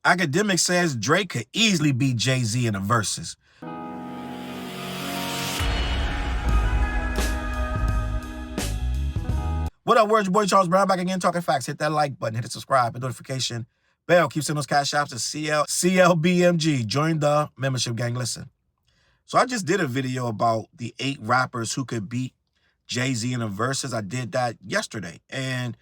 Akademiks says Drake could easily beat Jay-Z in the verses. What up, words? Your boy Charles Brown back again, talking facts. Hit that like button, hit the subscribe, and notification bell. Keep sending those Cashaps to CLBMG. Join the membership gang. Listen. So I just did a video about the 8 rappers who could beat Jay-Z in the verses. I did that yesterday. And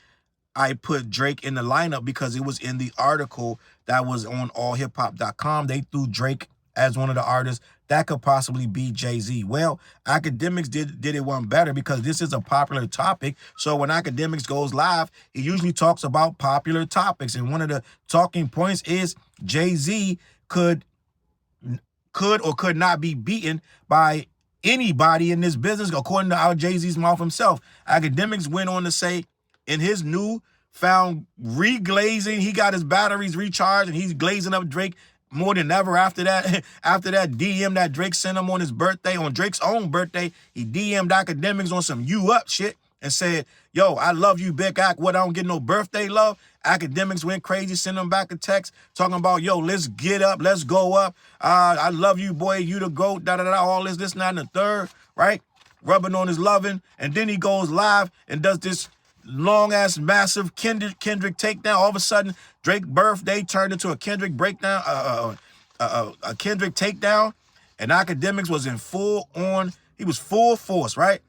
I put Drake in the lineup because it was in the article that was on allhiphop.com. They threw Drake as one of the artists that could possibly beat Jay-Z. Well, Akademiks did it one better because this is a popular topic. So when Akademiks goes live, he usually talks about popular topics. And one of the talking points is Jay-Z could or could not be beaten by anybody in this business, according to our Jay-Z's mouth himself. Akademiks went on to say, in his new found reglazing, he got his batteries recharged and he's glazing up Drake more than ever after that. After that DM that Drake sent him on his birthday, on Drake's own birthday, he DM'd Akademiks on some you up shit and said, yo, I love you, Big Ak. What, I don't get no birthday love? Akademiks went crazy, sent him back a text talking about, yo, let's get up, let's go up. I love you, boy, you the GOAT, da-da-da, all this, not, and the third, right? Rubbing on his loving. And then he goes live and does this long-ass, massive Kendrick takedown. All of a sudden, Drake's birthday turned into a Kendrick breakdown, a Kendrick takedown. And Akademiks was in he was full force, right?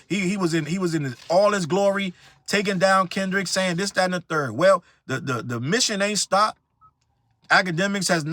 he was in all his glory, taking down Kendrick, saying this, that, and the third. Well, the mission ain't stopped. Akademiks has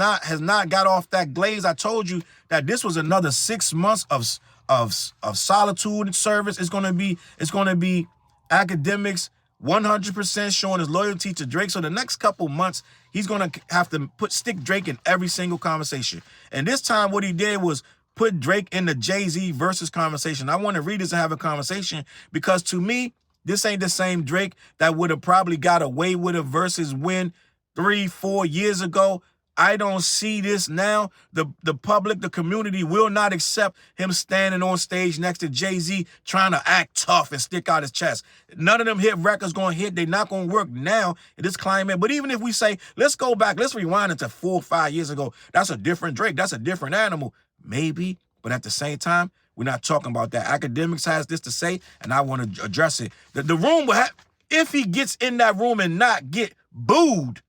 not got off that glaze. I told you that this was another 6 months of solitude and service. It's gonna be Akademiks 100% showing his loyalty to Drake. So the next couple months, he's gonna have to stick Drake in every single conversation. And this time, what he did was put Drake in the Jay-Z versus conversation. I want to read this and have a conversation because to me, this ain't the same Drake that would have probably got away with a versus win 3-4 years ago. I don't see this now. The public, the community will not accept him standing on stage next to Jay-Z trying to act tough and stick out his chest. None of them hit records going to hit. They're not going to work now in this climate. But even if we say, let's go back, let's rewind into 4 or 5 years ago, that's a different Drake. That's a different animal. Maybe, but at the same time, we're not talking about that. Akademiks has this to say, and I want to address it. The room will have, if he gets in that room and not get booed,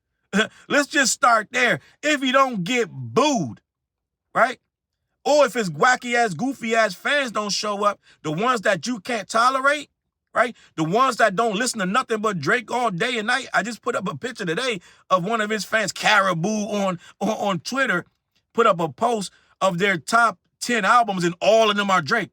let's just start there. If he don't get booed, right? Or if his wacky-ass, goofy-ass fans don't show up, the ones that you can't tolerate, right? The ones that don't listen to nothing but Drake all day and night. I just put up a picture today of one of his fans, Caribou, on Twitter, put up a post of their top 10 albums, and all of them are Drake.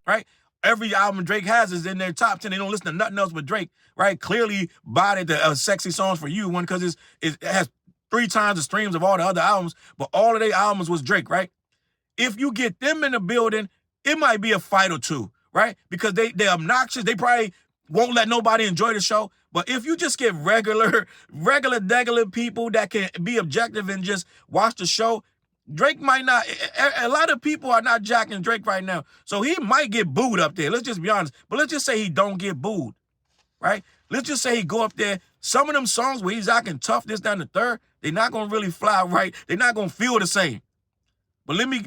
Right? Every album Drake has is in their top 10. They don't listen to nothing else but Drake, right? Clearly bodied the Sexy Songs for You one because it has 3 times the streams of all the other albums, but all of their albums was Drake, right? If you get them in the building, it might be a fight or two, right? Because they're obnoxious. They probably won't let nobody enjoy the show. But if you just get regular people that can be objective and just watch the show, Drake might not. A lot of people are not jacking Drake right now. So he might get booed up there. Let's just be honest. But let's just say he don't get booed, right? Let's just say he go up there. Some of them songs where he's acting tough, this, that, and the third, they're not gonna really fly right. They're not gonna feel the same. But let me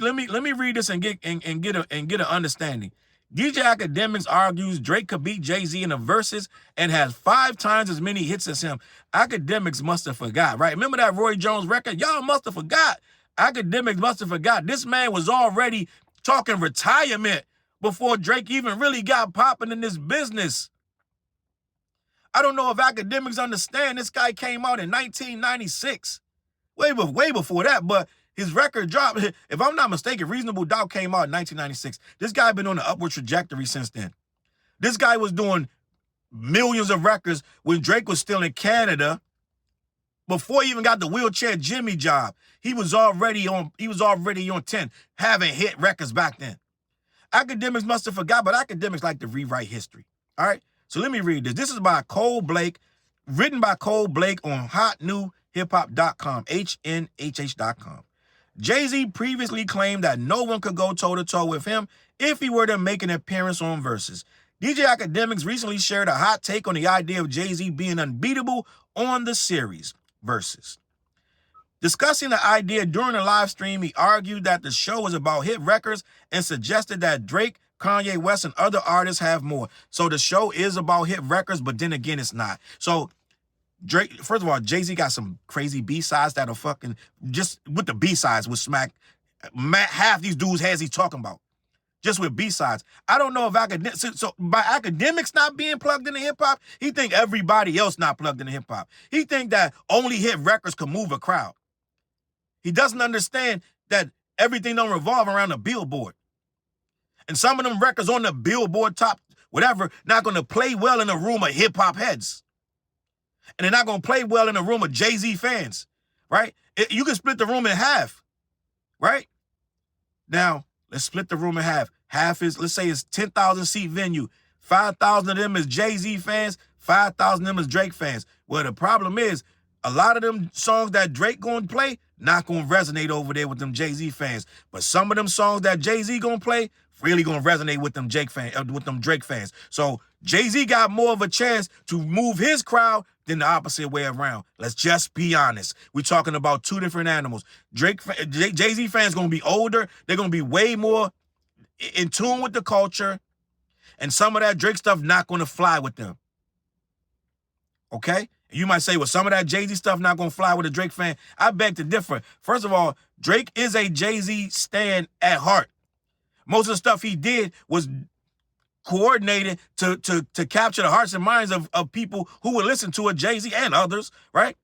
read this and get an understanding. DJ Akademiks argues Drake could beat Jay-Z in the verses and has 5 times as many hits as him. Akademiks must have forgot, right? Remember that Roy Jones record? Y'all must have forgot. Akademiks must have forgot. This man was already talking retirement before Drake even really got popping in this business. I don't know if Akademiks understand this guy came out in 1996. Way before that, but his record dropped. If I'm not mistaken, Reasonable Doubt came out in 1996. This guy been on an upward trajectory since then. This guy was doing millions of records when Drake was still in Canada. Before he even got the Wheelchair Jimmy job, he was already on 10, having hit records back then. Akademiks must have forgot, but Akademiks like to rewrite history. All right? So let me read this. This is by Cole Blake, Written by Cole Blake on hotnewhiphop.com, HNHH.com. Jay-Z previously claimed that no one could go toe-to-toe with him if he were to make an appearance on Versus. DJ Akademiks recently shared a hot take on the idea of Jay-Z being unbeatable on the series, Versus. Discussing the idea during a live stream, he argued that the show was about hit records and suggested that Drake, Kanye West, and other artists have more. So the show is about hit records, but then again, it's not. So Drake, first of all, Jay-Z got some crazy B-sides that'll fucking, just with the B-sides, would smack half these dudes' heads he's talking about. Just with B-sides. I don't know if Akademiks, so by Akademiks not being plugged into hip-hop, he think everybody else not plugged into hip-hop. He think that only hit records can move a crowd. He doesn't understand that everything don't revolve around the Billboard. And some of them records on the Billboard top, whatever, not going to play well in a room of hip-hop heads. And they're not going to play well in a room of Jay-Z fans, right? You can split the room in half, right? Now, let's split the room in half. Half is, let's say it's 10,000 seat venue. 5,000 of them is Jay-Z fans. 5,000 of them is Drake fans. Well, the problem is, a lot of them songs that Drake going to play, not going to resonate over there with them Jay-Z fans. But some of them songs that Jay-Z going to play, really going to resonate with them Drake fans. So Jay-Z got more of a chance to move his crowd than the opposite way around. Let's just be honest. We're talking about two different animals. Jay-Z fans going to be older. They're going to be way more in tune with the culture. And some of that Drake stuff not going to fly with them. Okay? You might say, well, some of that Jay-Z stuff not going to fly with a Drake fan. I beg to differ. First of all, Drake is a Jay-Z stan at heart. Most of the stuff he did was coordinated to capture the hearts and minds of people who would listen to a Jay-Z and others, right?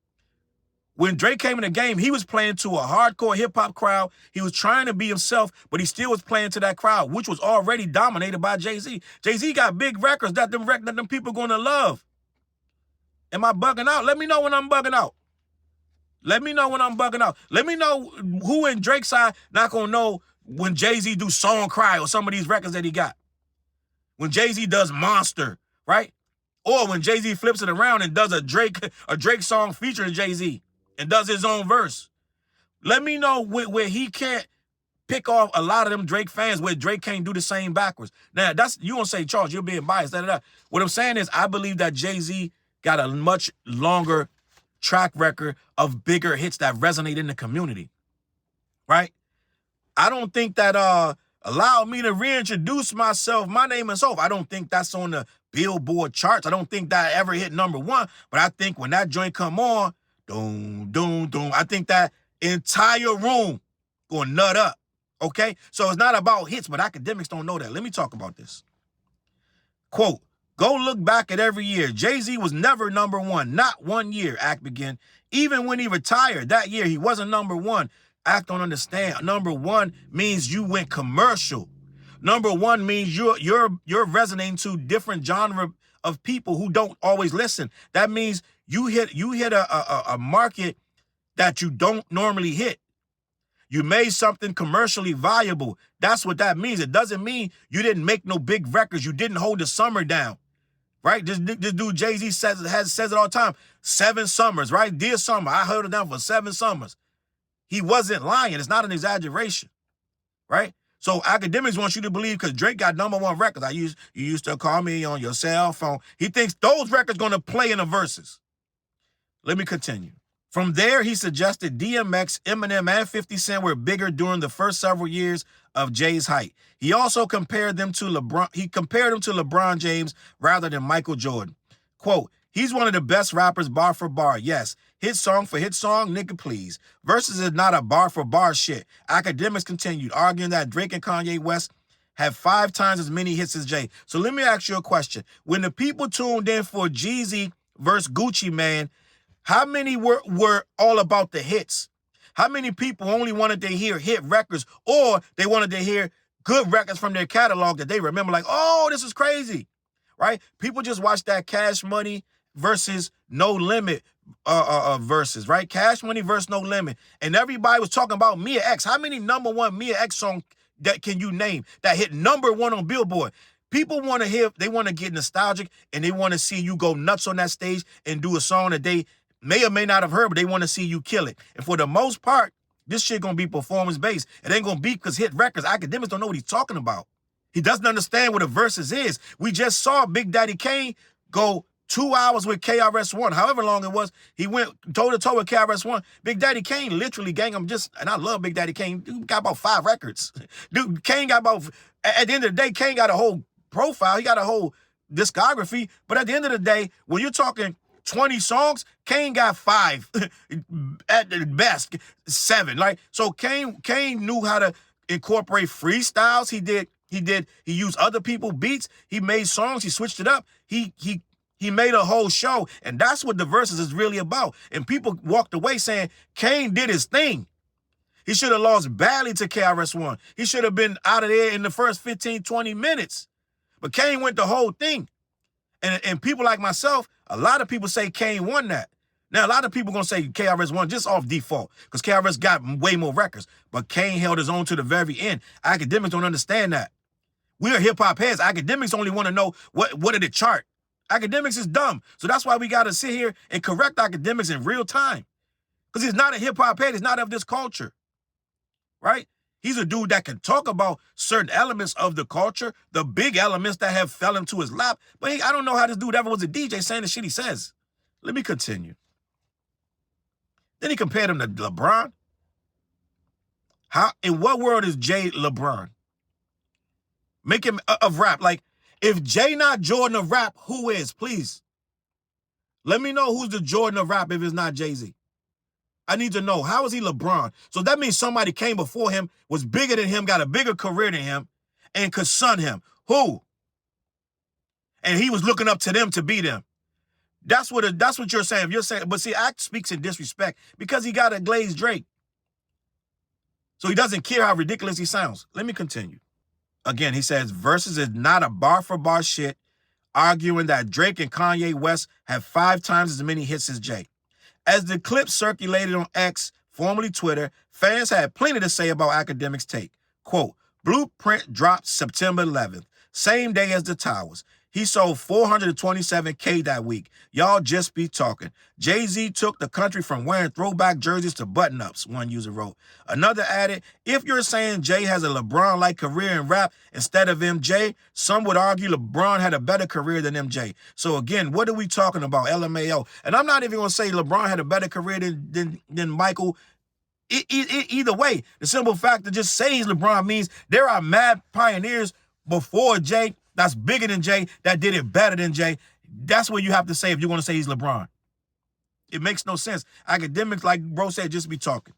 When Drake came in the game, he was playing to a hardcore hip-hop crowd. He was trying to be himself, but he still was playing to that crowd, which was already dominated by Jay-Z. Jay-Z got big records that them people going to love. Am I bugging out? Let me know when I'm bugging out. Let me know when I'm bugging out. Let me know who in Drake's side not going to know when Jay-Z do Song Cry or some of these records that he got. When Jay-Z does Monster, right? Or when Jay-Z flips it around and does a Drake song featuring Jay-Z and does his own verse. Let me know where he can't pick off a lot of them Drake fans where Drake can't do the same backwards. Now, you going to say, Charles, you're being biased. What I'm saying is I believe that Jay-Z got a much longer track record of bigger hits that resonate in the community, right? I don't think that Allow Me to Reintroduce Myself, My Name is Hope, I don't think that's on the Billboard charts. I don't think that ever hit #1, but I think when that joint come on, doom, doom, doom, I think that entire room gonna nut up, okay? So it's not about hits, but Akademiks don't know that. Let me talk about this. Quote, go look back at every year. Jay-Z was never #1, not 1 year, Act began. Even when he retired that year, he wasn't #1. Act don't understand. #1 means you went commercial. #1 means you're resonating to different genre of people who don't always listen. That means you hit a market that you don't normally hit. You made something commercially viable. That's what that means. It doesn't mean you didn't make no big records. You didn't hold the summer down. Right? This dude Jay-Z says it all the time. 7 summers, right? Dear Summer, I held it down for 7 summers. He wasn't lying. It's not an exaggeration, right? So Akademiks wants you to believe because Drake got #1 records. You used to call me on your cell phone. He thinks those records going to play in the verses. Let me continue. From there, he suggested DMX, Eminem, and 50 Cent were bigger during the first several years of Jay's height. He also compared them to LeBron. He compared them to LeBron James rather than Michael Jordan. Quote, he's one of the best rappers bar for bar. Yes. Hit song for hit song, nigga, please. Versus is not a bar for bar shit. Akademiks continued, arguing that Drake and Kanye West have 5 times as many hits as Jay. So let me ask you a question. When the people tuned in for Jeezy versus Gucci Mane, how many were all about the hits? How many people only wanted to hear hit records or they wanted to hear good records from their catalog that they remember like, oh, this is crazy, right? People just watched that Cash Money versus No Limit verses, right? Cash Money versus No Limit. And everybody was talking about Mia X. How many #1 Mia X songs that can you name that hit #1 on Billboard? People want to hear, they want to get nostalgic, and they want to see you go nuts on that stage and do a song that they may or may not have heard, but they want to see you kill it. And for the most part, this shit gonna be performance-based. It ain't gonna be because hit records. Akademiks don't know what he's talking about. He doesn't understand what a versus is. We just saw Big Daddy Kane go 2 hours with KRS-One, however long it was. He went toe-to-toe with KRS-One. Big Daddy Kane literally, gang, and I love Big Daddy Kane. Dude got about 5 records. Dude, Kane got about, at the end of the day, Kane got a whole profile. He got a whole discography. But at the end of the day, when you're talking 20 songs, Kane got 5. At the best, 7. Like, so Kane knew how to incorporate freestyles. He used other people's beats. He made songs. He switched it up. He made a whole show. And that's what the verses is really about. And people walked away saying Kane did his thing. He should have lost badly to KRS-One. He should have been out of there in the first 15, 20 minutes. But Kane went the whole thing. And people like myself, a lot of people say Kane won that. Now, a lot of people going to say KRS won just off default because KRS got way more records. But Kane held his own to the very end. Akademiks don't understand that. We are hip-hop heads. Akademiks only want to know what did it chart. Akademiks is dumb. So that's why we got to sit here and correct Akademiks in real time. Because he's not a hip-hop head. He's not of this culture. Right? He's a dude that can talk about certain elements of the culture, the big elements that have fell into his lap. But I don't know how this dude ever was a DJ saying the shit he says. Let me continue. Then he compared him to LeBron. How? In what world is Jay LeBron? Make him of rap. Like, if Jay not Jordan of rap, who is? Please. Let me know who's the Jordan of rap if it's not Jay-Z. I need to know. How is he LeBron? So that means somebody came before him, was bigger than him, got a bigger career than him, and could son him. Who? And he was looking up to them to be them. That's what you're saying. If you're saying, but see, Act speaks in disrespect because he got a glazed Drake. So he doesn't care how ridiculous he sounds. Let me continue. Again, he says, Versus is not a bar-for-bar shit, arguing that Drake and Kanye West have 5 times as many hits as Jay. As the clip circulated on X, formerly Twitter, fans had plenty to say about Akademiks' take. Quote, Blueprint dropped September 11th, same day as the Towers. He sold 427K that week. Y'all just be talking. Jay-Z took the country from wearing throwback jerseys to button-ups, one user wrote. Another added, if you're saying Jay has a LeBron-like career in rap instead of MJ, some would argue LeBron had a better career than MJ. So again, what are we talking about, LMAO? And I'm not even going to say LeBron had a better career than Michael. Either way, the simple fact to just say he's LeBron means there are mad pioneers before Jay that's bigger than Jay, that did it better than Jay. That's what you have to say if you're going to say he's LeBron. It makes no sense. Akademiks, like bro said, just be talking.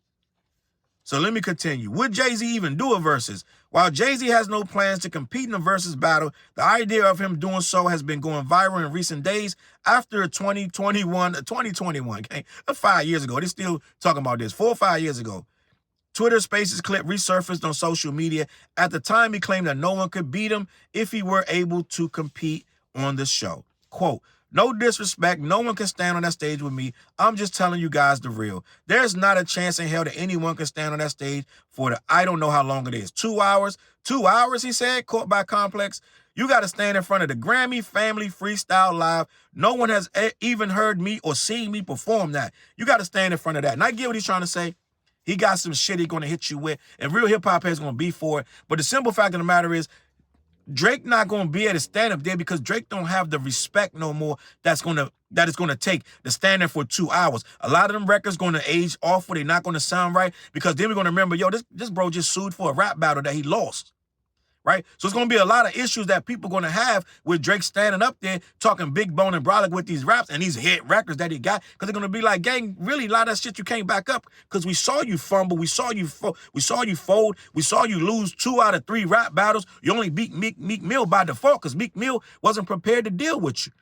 So let me continue. Would Jay-Z even do a versus? While Jay-Z has no plans to compete in a versus battle, the idea of him doing so has been going viral in recent days after 2021, okay? 5 years ago. They're still talking about this. 4 or 5 years ago. Twitter Spaces clip resurfaced on social media. At the time, he claimed that no one could beat him if he were able to compete on the show. Quote, no disrespect, no one can stand on that stage with me. I'm just telling you guys the real. There's not a chance in hell that anyone can stand on that stage for I don't know how long it is. 2 hours? 2 hours, he said, caught by Complex. You got to stand in front of the Grammy Family Freestyle Live. No one has even heard me or seen me perform that. You got to stand in front of that. And I get what he's trying to say. He got some shit he's going to hit you with, and real hip-hop heads going to be for it. But the simple fact of the matter is, Drake not going to be able to stand up there because Drake don't have the respect no more that it's going to take to stand there for 2 hours. A lot of them records going to age off where they're not going to sound right because then we're going to remember, yo, this bro just sued for a rap battle that he lost. Right? So it's going to be a lot of issues that people are going to have with Drake standing up there talking big bone and brolic with these raps and these hit records that he got. Because they're going to be like, gang, really, a lot of that shit you can't back up because we saw you fumble. We saw you fold. We saw you lose 2 out of 3 rap battles. You only beat Meek Mill by default because Meek Mill wasn't prepared to deal with you.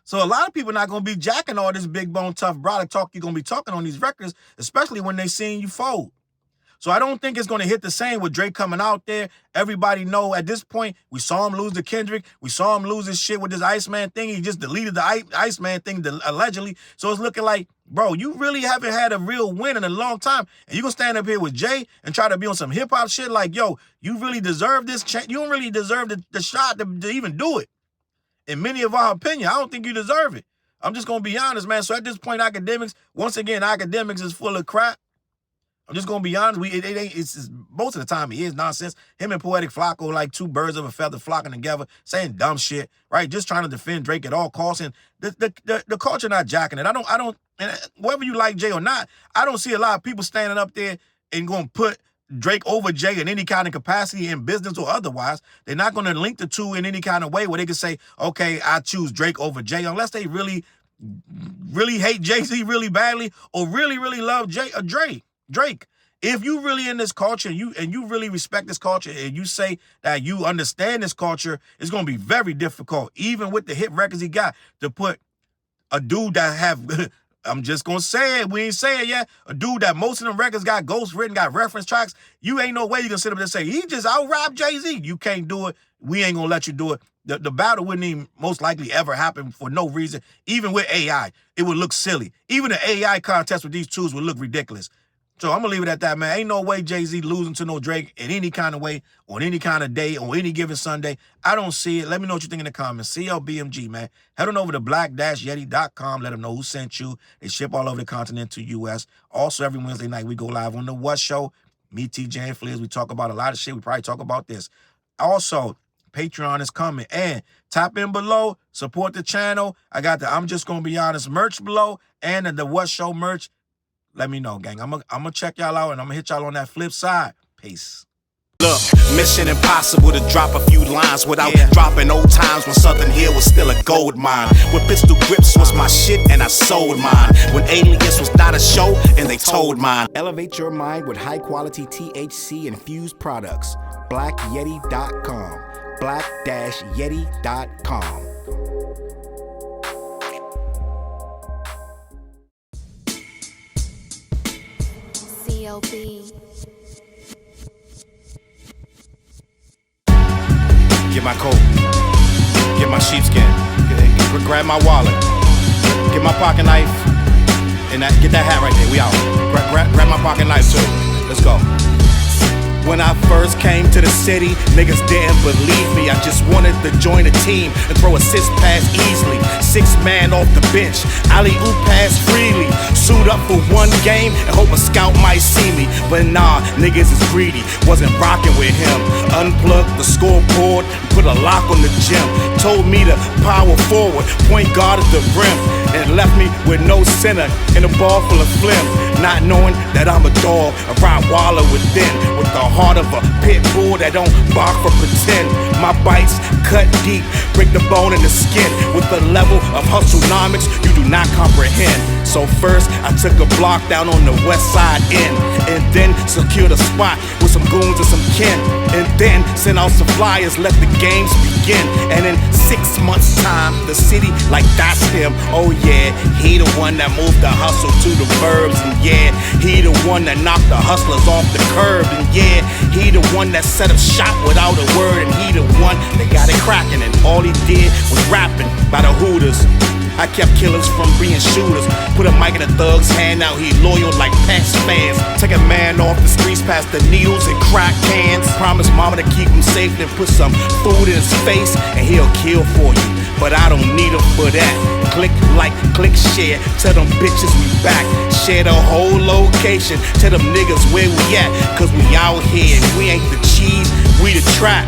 So a lot of people are not going to be jacking all this big bone tough brolic talk you're going to be talking on these records, especially when they seeing you fold. So I don't think it's going to hit the same with Drake coming out there. Everybody know at this point, we saw him lose to Kendrick. We saw him lose his shit with this Iceman thing. He just deleted the Iceman thing allegedly. So it's looking like, bro, you really haven't had a real win in a long time. And you going to stand up here with Jay and try to be on some hip-hop shit like, yo, you really deserve this. You don't really deserve the shot to even do it. In many of our opinion, I don't think you deserve it. I'm just going to be honest, man. So at this point, Akademiks, once again, Akademiks is full of crap. I'm just gonna be honest. It's most of the time he is nonsense. Him and Poetic Flacco like two birds of a feather flocking together, saying dumb shit, right? Just trying to defend Drake at all costs. And the culture not jacking it. I don't. And whether you like Jay or not, I don't see a lot of people standing up there and gonna put Drake over Jay in any kind of capacity in business or otherwise. They're not gonna link the two in any kind of way where they can say, okay, I choose Drake over Jay, unless they really hate Jay-Z really badly or really love Drake. If you really in this culture and you really respect this culture and you say that you understand this culture, it's going to be very difficult, even with the hit records he got, to put a dude that have, I'm just going to say it, we ain't say it yet, a dude that most of them records got ghost written, got reference tracks. You ain't no way you can sit up there and say, he just out-rapped Jay-Z. You can't do it. We ain't going to let you do it. The battle wouldn't even most likely ever happen for no reason. Even with AI, it would look silly. Even the AI contest with these tools would look ridiculous. So I'm going to leave it at that, man. Ain't no way Jay-Z losing to no Drake in any kind of way, on any kind of day, on any given Sunday. I don't see it. Let me know what you think in the comments. CLBMG, man. Head on over to black-yeti.com. Let them know who sent you. They ship all over the continent to U.S. Also, every Wednesday night, we go live on The What Show. Me, TJ, and Fliz. We talk about a lot of shit. We probably talk about this. Also, Patreon is coming. And tap in below. Support the channel. I got the I'm Just Gonna Be Honest merch below and the What Show merch. Let me know, gang. I'm gonna check y'all out, and I'm gonna hit y'all on that flip side. Peace. Look, mission impossible to drop a few lines without dropping old times when Southern Hill was still a gold mine. When pistol grips was my shit and I sold mine. When Alias was not a show and they told mine. Elevate your mind with high quality THC infused products. BlackYeti.com. Black-Yeti.com. CLB. Get my coat, get my sheepskin, grab my wallet, get my pocket knife, and get that hat right there. We out. Grab my pocket knife too. Let's go. When I first came to the city, niggas didn't believe me. I just wanted to join a team and throw assist pass easily. 6 man off the bench, alley-oop pass freely. Suit up for one game and hope a scout might see me. But nah, niggas is greedy, wasn't rocking with him. Unplugged the scoreboard, put a lock on the gym. Told me to power forward, point guard at the rim. And left me with no center and a ball full of phlegm. Not knowing that I'm a dog, a Rottweiler within. With the heart of a pit bull that don't bark for pretend. My bites cut deep, break the bone and the skin. With the level of hustlenomics you do not comprehend. So first I took a block down on the west side end. And then secured a spot with some goons and some kin. And then sent out some flyers, let the games begin. And in 6 months time, the city like that's him. Oh yeah, he the one that moved the hustle to the burbs. And yeah, he the one that knocked the hustlers off the curb. And yeah, he the one that set up shop without a word. And he the one that got it cracking. And all he did was rapping by the Hooters. I kept killers from being shooters. Put a mic in a thug's hand, now he loyal like past fans. Take a man off the streets past the needles and crack cans. Promise mama to keep him safe, then put some food in his face and he'll kill for you. But I don't need him for that. Click like, click share, tell them bitches we back. Share the whole location, tell them niggas where we at. Cause we out here and we ain't the cheese, we the trap.